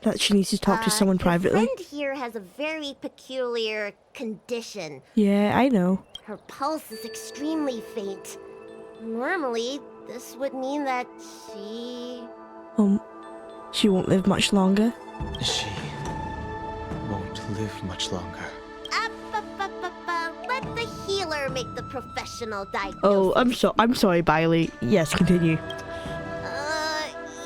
That she needs to talk to someone privately? Your friend here has a very peculiar condition. Yeah, I know. Her pulse is extremely faint. Normally, this would mean that She won't live much longer. She won't live much longer. Let the healer make the professional diagnosis. Oh, I'm sorry, Bailey. Yes, continue.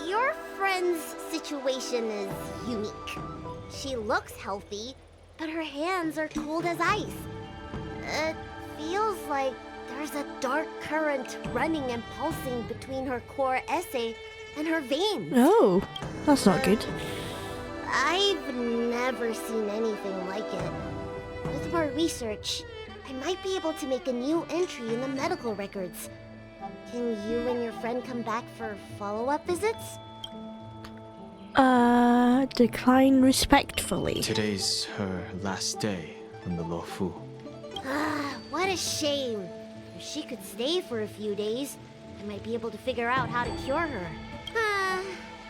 Your friend's situation is unique. She looks healthy, but her hands are cold as ice. It feels like there's a dark current running and pulsing between her core esse and her veins. Oh, that's not good. I've never seen anything like it. With more research, I might be able to make a new entry in the medical records. Can you and your friend come back for follow-up visits? Decline respectfully. Today's her last day on the Lo Fu. What a shame. If she could stay for a few days, I might be able to figure out how to cure her.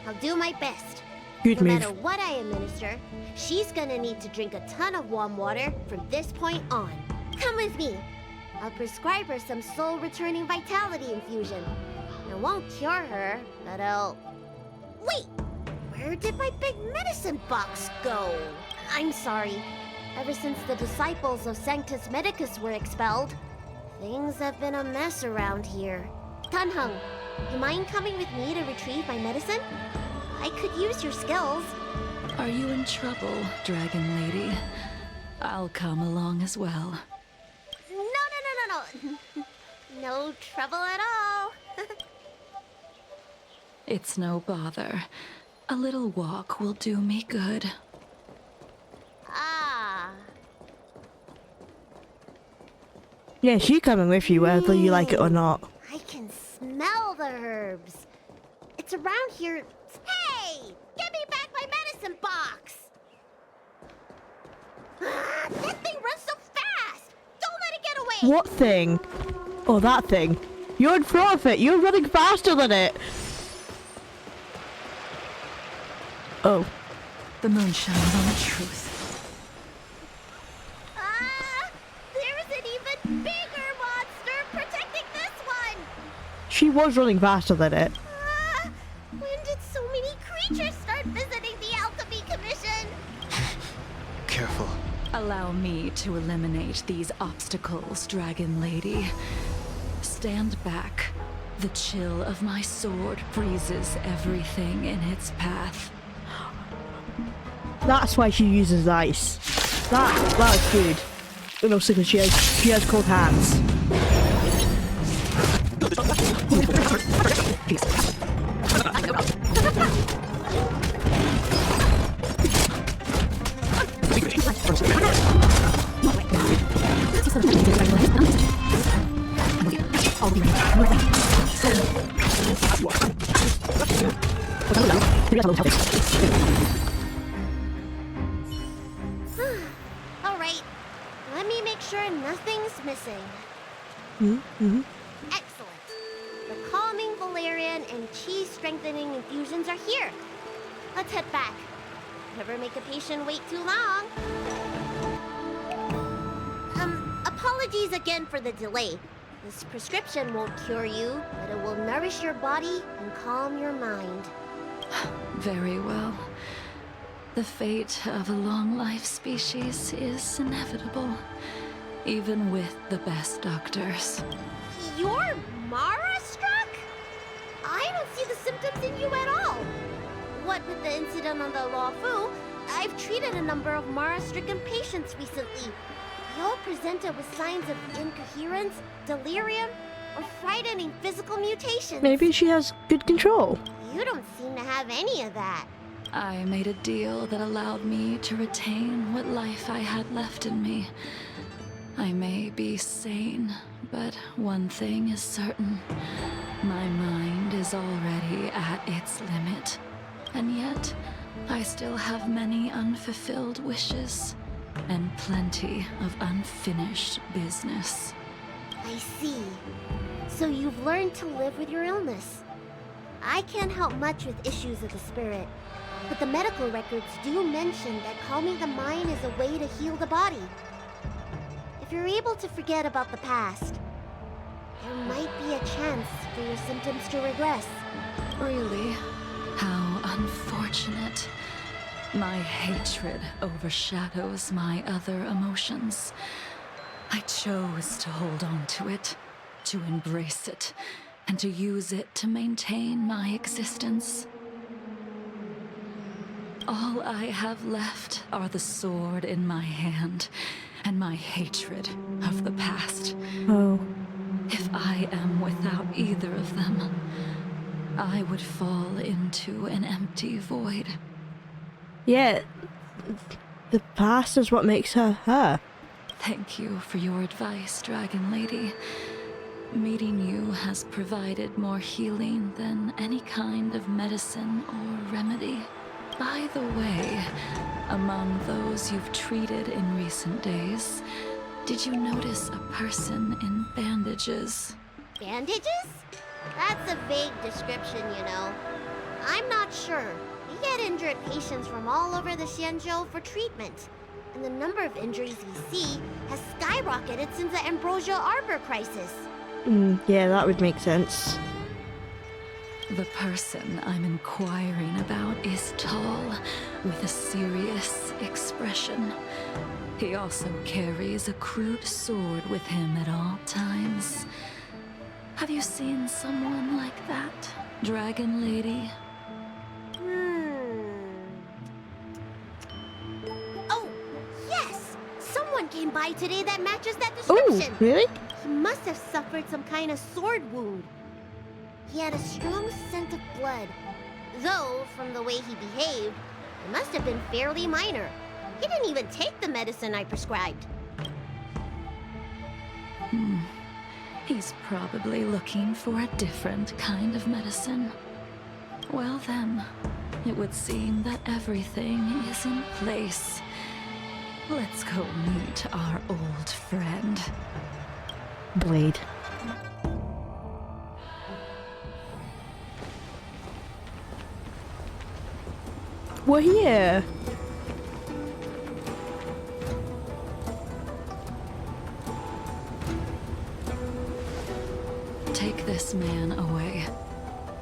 I'll do my best. Good no move. matter what I administer, she's gonna need to drink a ton of warm water from this point on. Come with me. I'll prescribe her some soul-returning vitality infusion. It won't cure her, but I'll... Wait! Where did my big medicine box go? I'm sorry. Ever since the disciples of Sanctus Medicus were expelled, things have been a mess around here. Heng, you mind coming with me to retrieve my medicine? I could use your skills. Are you in trouble, Dragon Lady? I'll come along as well. No. No trouble at all. It's no bother. A little walk will do me good. Yeah, she's coming with you whether you like it or not. I can smell the herbs. It's around here. Hey! Give me back my medicine box! That thing runs so fast! Don't let it get away! What thing? Oh, that thing. You're in front of it. You're running faster than it. Oh. The moon shines on the truth. There's an even bigger monster protecting this one! She was running faster than it. When did so many creatures start visiting the Alchemy Commission? Careful. Allow me to eliminate these obstacles, Dragon Lady. Stand back. The chill of my sword freezes everything in its path. That's why she uses ice. That's good. And also because she has cold hands. All right, let me make sure nothing's missing. Excellent. The calming valerian and chi strengthening infusions are here. Let's head back. Never make a patient wait too long. Apologies again for the delay. This prescription won't cure you, but it will nourish your body and calm your mind. Very well. The fate of a long-life species is inevitable. even with the best doctors. You're Mara-struck? I don't see the symptoms in you at all. What with the incident on the Law Fu, I've treated a number of Mara-stricken patients recently. They all presented with signs of incoherence, delirium, or frightening physical mutations. Maybe she has good control. You don't seem to have any of that. I made a deal that allowed me to retain what life I had left in me. I may be sane, but one thing is certain. My mind is already at its limit. And yet, I still have many unfulfilled wishes, and plenty of unfinished business. I see. So you've learned to live with your illness. I can't help much with issues of the spirit, but the medical records do mention that calming the mind is a way to heal the body. If you're able to forget about the past, there might be a chance for your symptoms to regress. Really? How unfortunate. My hatred overshadows my other emotions. I chose to hold on to it, to embrace it, and to use it to maintain my existence. All I have left are the sword in my hand and my hatred of the past. Oh. If I am without either of them, I would fall into an empty void. Yeah, the past is what makes her her. Thank you for your advice, Dragon Lady. Meeting you has provided more healing than any kind of medicine or remedy. By the way, among those you've treated in recent days, did you notice a person in bandages? Bandages? That's a vague description, you know. I'm not sure. We get injured patients from all over the Xianzhou for treatment. And the number of injuries we see has skyrocketed since the Ambrosia Arbor crisis. Yeah, that would make sense. The person I'm inquiring about is tall, with a serious expression. He also carries a crude sword with him at all times. Have you seen someone like that, Dragon Lady? Oh, yes! Someone came by today that matches that description. Oh, really? He must have suffered some kind of sword wound. He had a strong scent of blood. Though, from the way he behaved, it must have been fairly minor. He didn't even take the medicine I prescribed. He's probably looking for a different kind of medicine. Well then, it would seem that everything is in place. Let's go meet our old friend. Blade. We're here. Take this man away.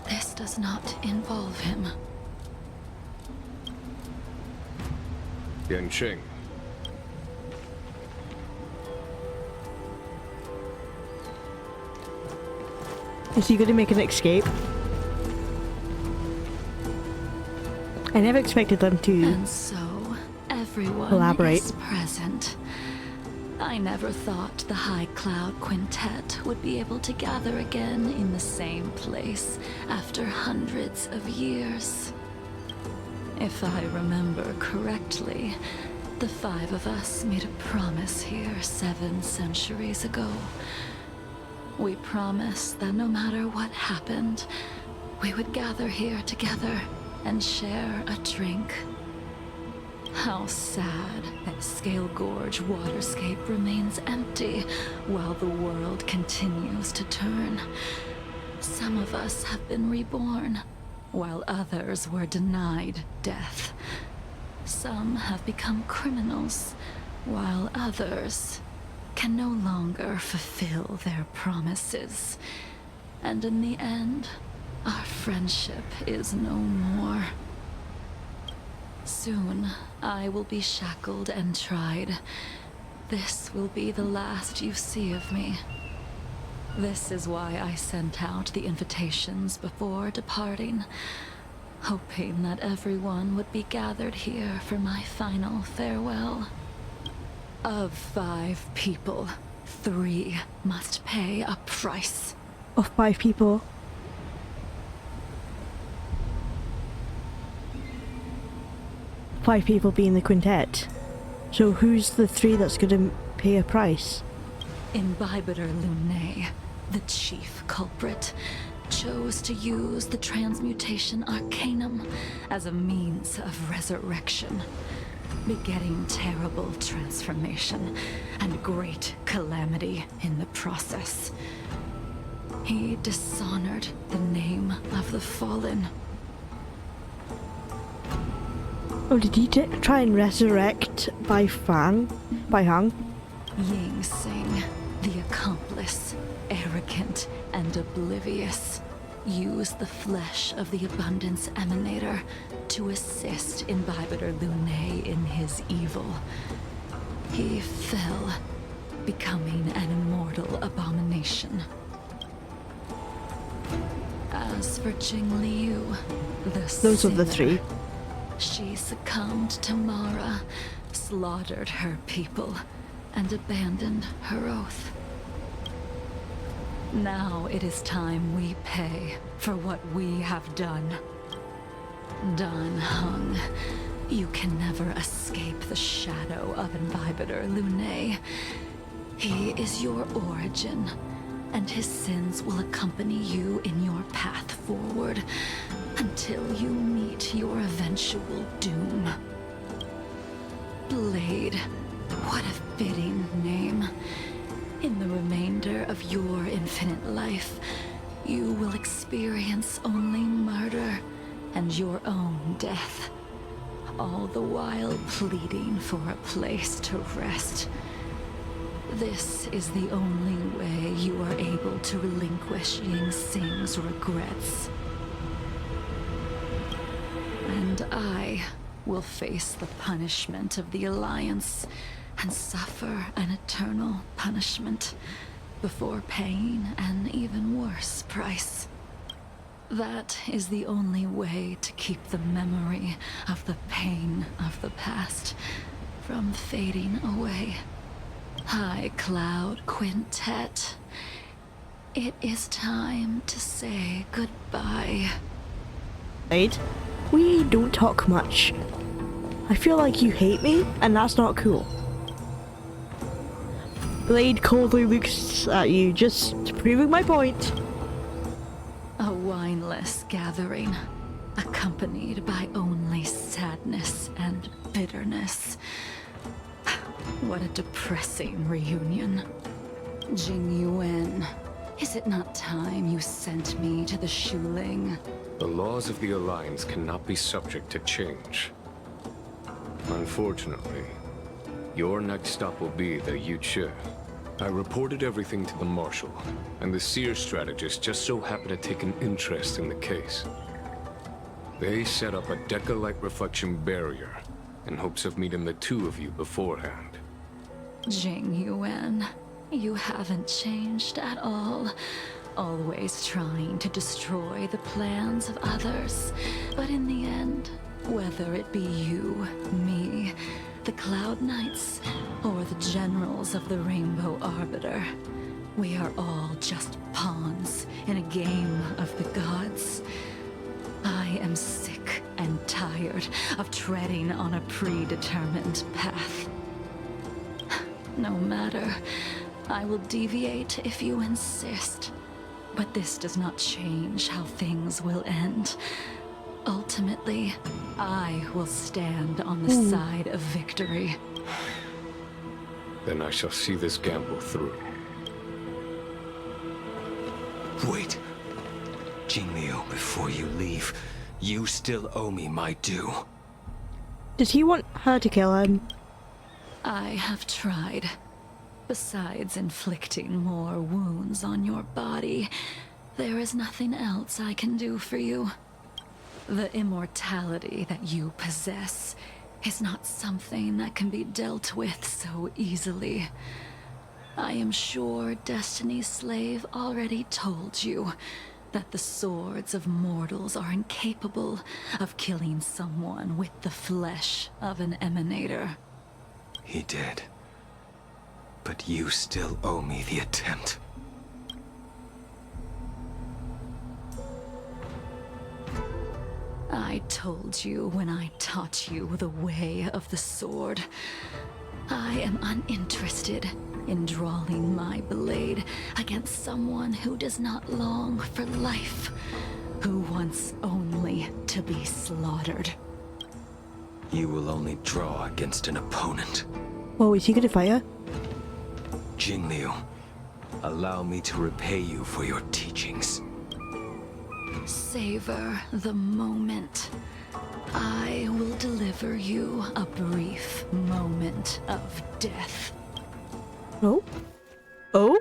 This does not involve him. Yanqing. Is he going to make an escape? I never expected them to And so, everyone collaborate. is present. I never thought the High Cloud Quintet would be able to gather again in the same place after hundreds of years. If I remember correctly, the five of us made a promise here 7 centuries ago. We promised that no matter what happened, we would gather here together and share a drink. How sad that Scale Gorge waterscape remains empty while the world continues to turn. Some of us have been reborn, while others were denied death. Some have become criminals, while others can no longer fulfill their promises. And in the end, our friendship is no more. Soon, I will be shackled and tried. this will be the last you see of me. This is why I sent out the invitations before departing, hoping that everyone would be gathered here for my final farewell. Of 5 people, 3 must pay a price. Of 5 people. Five people being the quintet. So who's the 3 that's gonna pay a price? Imbibitor Lunae, the chief culprit, chose to use the transmutation arcanum as a means of resurrection, begetting terrible transformation and great calamity in the process. He dishonored the name of the fallen. Oh, did he try and resurrect by Heng? Ying Sing, the accomplice, arrogant and oblivious, used the flesh of the Abundance Emanator to assist Imbibitor Lunae in his evil. He fell, becoming an immortal abomination. As for Jing Liu, those are the sinner, 3. She succumbed to Mara, slaughtered her people, and abandoned her oath. Now it is time we pay for what we have done. Dan Heng, you can never escape the shadow of Imbibitor Lunae. He is your origin, and his sins will accompany you in your path forward until you meet your eventual doom. Blade, what a fitting name. In the remainder of your infinite life, you will experience only murder and your own death, all the while pleading for a place to rest. This is the only way you are able to relinquish Ying Sing's regrets. And I will face the punishment of the Alliance and suffer an eternal punishment before paying an even worse price. That is the only way to keep the memory of the pain of the past from fading away. High Cloud Quintet, it is time to say goodbye. Blade, we don't talk much. I feel like you hate me, and that's not cool. Blade coldly looks at you, just proving my point. A wineless gathering, accompanied by only sadness and bitterness. What a depressing reunion. Jing Yuan, is it not time you sent me to the Shuling? The laws of the Alliance cannot be subject to change. Unfortunately, your next stop will be the Yuche. I reported everything to the Marshal, and the Seer strategist just so happened to take an interest in the case. They set up a Deca-light reflection barrier in hopes of meeting the 2 of you beforehand. Jing Yuan, you haven't changed at all. Always trying to destroy the plans of others. But in the end, whether it be you, me, the Cloud Knights, or the generals of the Rainbow Arbiter, we are all just pawns in a game of the gods. I am sick and tired of treading on a predetermined path. No matter, I will deviate if you insist. But this does not change how things will end. Ultimately, I will stand on the side of victory. Then I shall see this gamble through. Wait. Jing Liu, before you leave, you still owe me my due. Does he want her to kill him? I have tried. Besides inflicting more wounds on your body, there is nothing else I can do for you. The immortality that you possess is not something that can be dealt with so easily. I am sure Destiny's slave already told you that the swords of mortals are incapable of killing someone with the flesh of an emanator. He did. But you still owe me the attempt. I told you when I taught you the way of the sword. I am uninterested in drawing my blade against someone who does not long for life, who wants only to be slaughtered. You will only draw against an opponent. Oh, is he gonna fight her? Jingliu, allow me to repay you for your teachings. Savor the moment. I will deliver you a brief moment of death. Oh? Oh?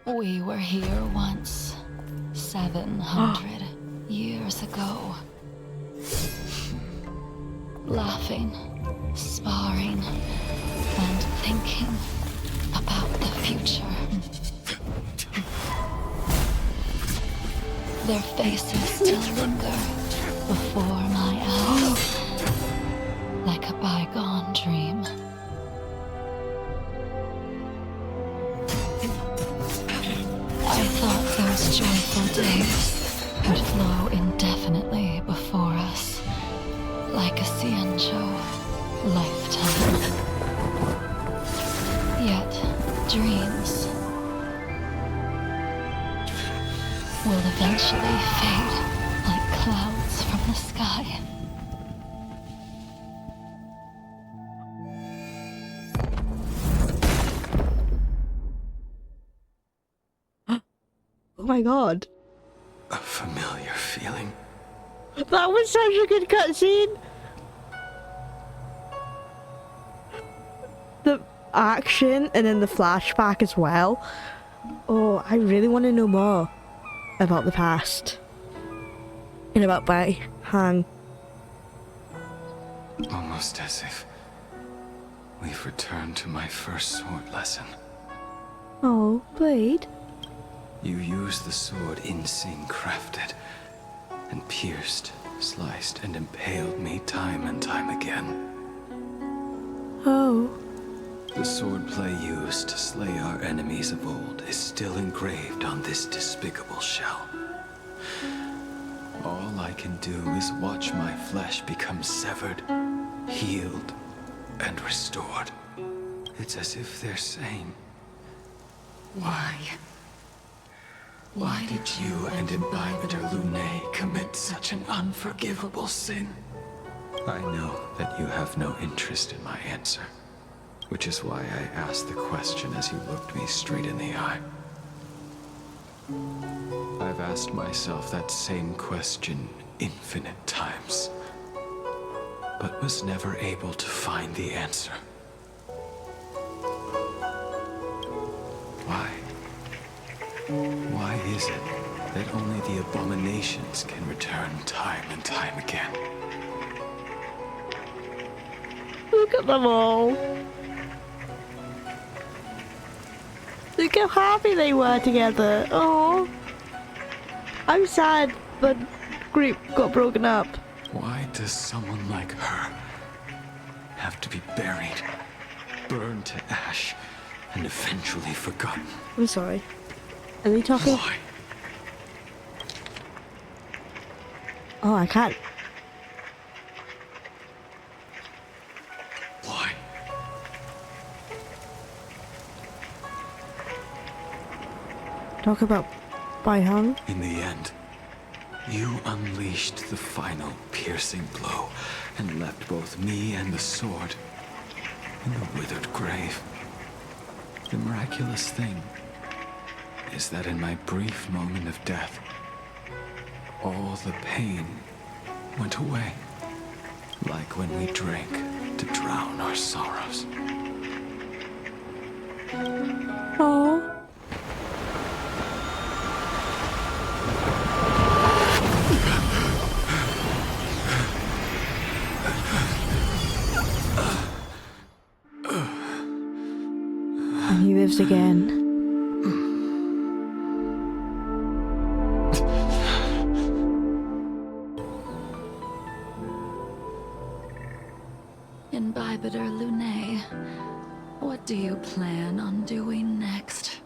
We were here once, 700 years ago. Laughing, sparring, and thinking about the future. Their faces still linger before my eyes, like a bygone dream. I thought those joyful days would flow indefinitely before us, like a Ciancho lifetime. Yet, dreams will eventually fade like clouds from the sky. Oh my god. A familiar feeling. That was such a good cutscene. The action and then the flashback as well. Oh, I really want to know more about the past. And about Bai Hang. Almost as if we've returned to my first sword lesson. Oh, Blade. You used the sword Insane crafted, and pierced, sliced, and impaled me time and time again. Oh. The swordplay used to slay our enemies of old is still engraved on this despicable shell. All I can do is watch my flesh become severed, healed, and restored. It's as if they're saying, why? Why did you and Imbibitor Lune commit such an unforgivable sin? I know that you have no interest in my answer, which is why I asked the question as you looked me straight in the eye. I've asked myself that same question infinite times, but was never able to find the answer. Why? Why is it that only the abominations can return time and time again? Look at them all. Look how happy they were together. Oh, I'm sad the group got broken up. Why does someone like her have to be buried, burned to ash, and eventually forgotten? I'm sorry. Are they talking? Why? Oh, I can't. Why? Talk about Bai Hang. In the end, you unleashed the final piercing blow and left both me and the sword in the withered grave. The miraculous thing is that in my brief moment of death, all the pain went away, like when we drank to drown our sorrows. Oh. archives again. Imbibitor Lunae, what do you plan on doing next?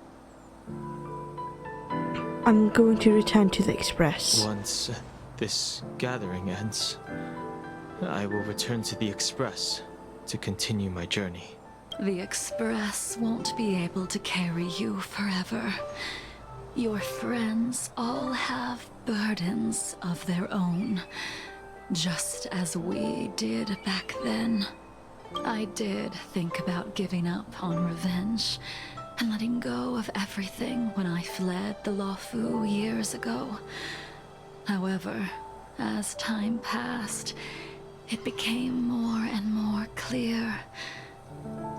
I'm going to return to the Express. Once this gathering ends, I will return to the Express to continue my journey. The Express won't be able to carry you forever. Your friends all have burdens of their own, just as we did back then. I did think about giving up on revenge and letting go of everything when I fled the Luofu years ago. However, as time passed, it became more and more clear.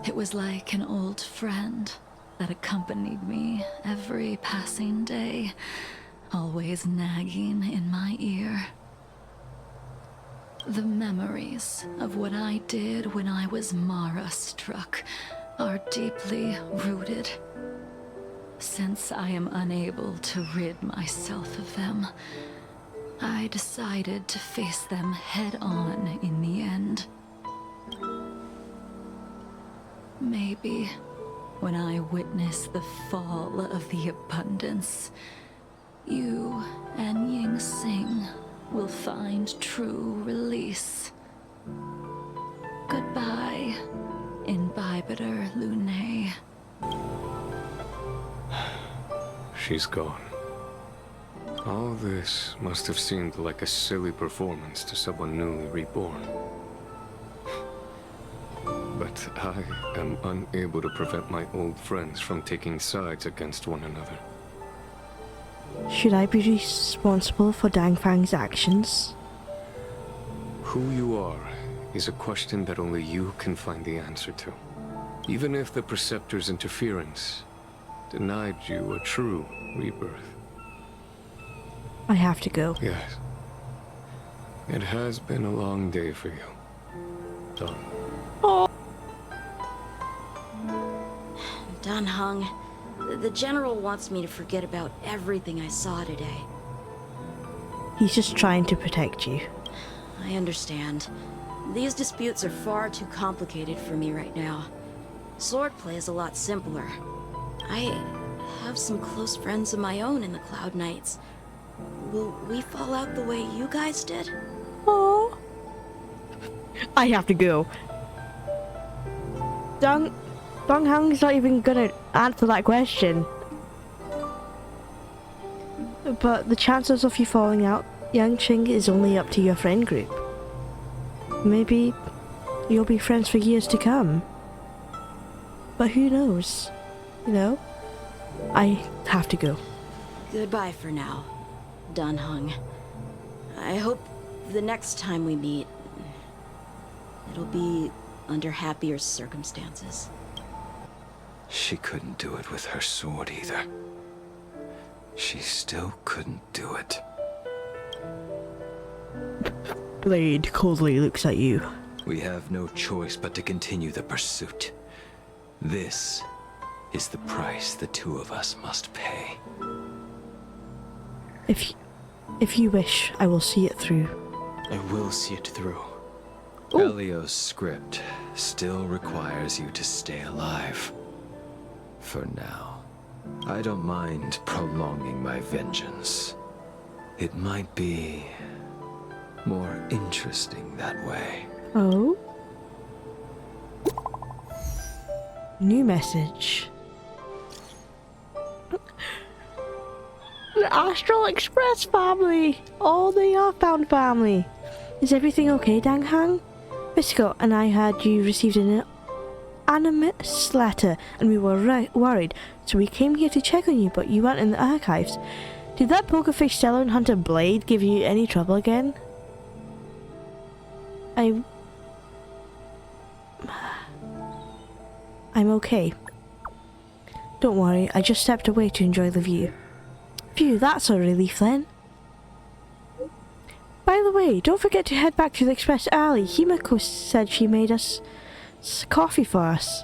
It was like an old friend that accompanied me every passing day, always nagging in my ear. The memories of what I did when I was Mara-struck are deeply rooted. Since I am unable to rid myself of them, I decided to face them head-on in the end. Maybe when I witness the fall of the abundance, you and Ying Sing will find true release. Goodbye, Imbibitor Lunae. She's gone. All this must have seemed like a silly performance to someone newly reborn. But I am unable to prevent my old friends from taking sides against one another. Should I be responsible for Dang Fang's actions? Who you are is a question that only you can find the answer to. Even if the Preceptor's interference denied you a true rebirth. I have to go. Yes. It has been a long day for you. Done. Dan Heng, the General wants me to forget about everything I saw today. He's just trying to protect you. I understand. These disputes are far too complicated for me right now. Swordplay is a lot simpler. I have some close friends of my own in the Cloud Knights. Will we fall out the way you guys did? Oh, I have to go. Dang Heng's not even gonna answer that question. But the chances of you falling out, Yang Qing, is only up to your friend group. Maybe you'll be friends for years to come. But who knows? You know? I have to go. Goodbye for now, Dan Heng. I hope the next time we meet, it'll be under happier circumstances. She couldn't do it with her sword either. She still couldn't do it. Blade coldly looks at you. We have no choice but to continue the pursuit. This is the price the two of us must pay. If you wish, I will see it through. I will see it through. Elio's script still requires you to stay alive. For now, I don't mind prolonging my vengeance. It might be more interesting that way. Oh? New message. The Astral Express family! Oh, they are found family. Is everything okay, Dang Heng? Bisco and I heard you received an anonymous letter and we were worried, so we came here to check on you, but you weren't in the archives. Did that pokerface Stellar Hunter Blade give you any trouble again? I'm okay. Don't worry, I just stepped away to enjoy the view. Phew, that's a relief then. By the way, don't forget to head back to the Express early. Himiko said she made us coffee for us.